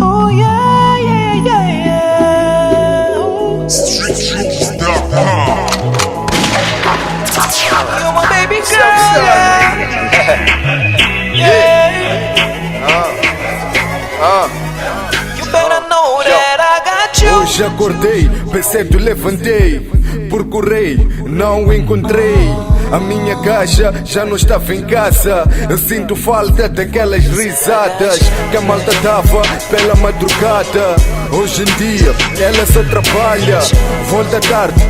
Oh yeah, yeah, yeah, yeah. You're my baby girl, yeah. You better know that I got you. Hoje acordei, bem cedo levantei, procurei, não encontrei. A minha caixa já não estava em casa. Eu sinto falta daquelas risadas que a malta dava pela madrugada. Hoje em dia ela só trabalha, volta tarde,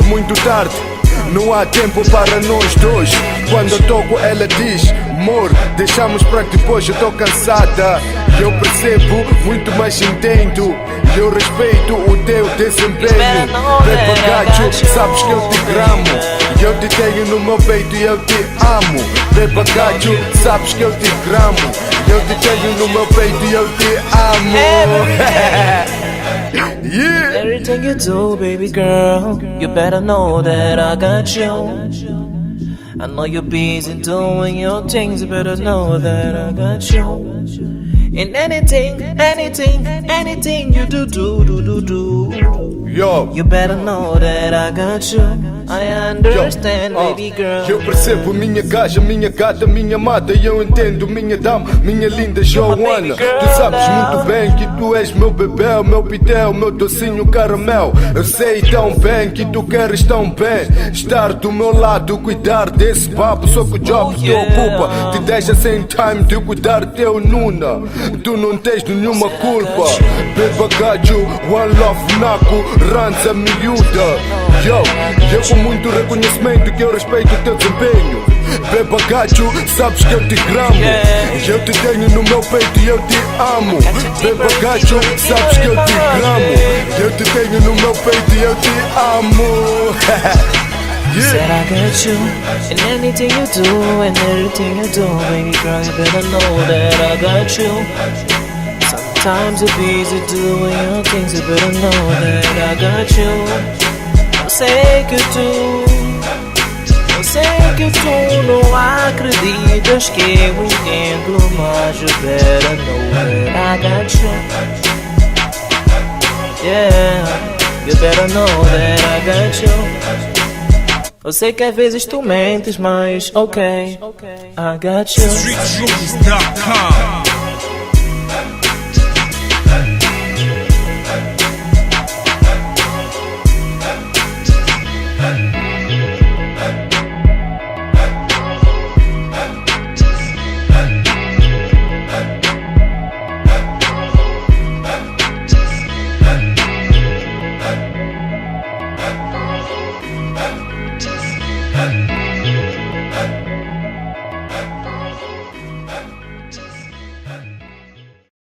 muito tarde. Não há tempo para nós dois. Quando eu toco ela diz: amor, deixamos para depois, eu tô cansada. Eu percebo, muito mais entendo. Eu respeito o teu desempenho. Beba gacho, sabes que eu te gramo. Eu te tenho no meu peito e eu te amo. Beba gacho, sabes que eu te gramo. Eu te tenho no meu peito e eu te amo. Yeah. Everything you do, baby girl, you better know that I got you. I know you're busy doing your things, you better know that I got you. In anything you do. Yo. You better know that I got you. I understand, baby girl. Eu percebo minha gaja, minha gata, minha amada. E eu entendo minha dama, minha linda Joana. Tu sabes muito bem que tu és meu bebê, meu pitel, meu docinho caramel. Eu sei tão bem que tu queres tão bem estar do meu lado, cuidar desse papo. Só que o job te ocupa, te deixa sem time de cuidar teu nuna. Tu não tens nenhuma culpa. Beba gajo, one love naco, ranza miúda. Yo, eu com muito reconhecimento que eu respeito o teu desempenho. Beba gajo, sabes que eu te gramo. Eu te tenho no meu peito e eu te amo. Beba gajo, sabes que eu te gramo. Eu te tenho no meu peito e eu te amo. Said I got you in anything you do, and everything you do, baby girl, you better know that I got you. Sometimes you're busy doing your things, you better know that I got you. Eu sei que tu não acreditas que eu entendo, mas you better know that I got you. Yeah, you better know that I got you. Eu sei que às vezes tu mentes, mas ok, I got you. StreetRoots.com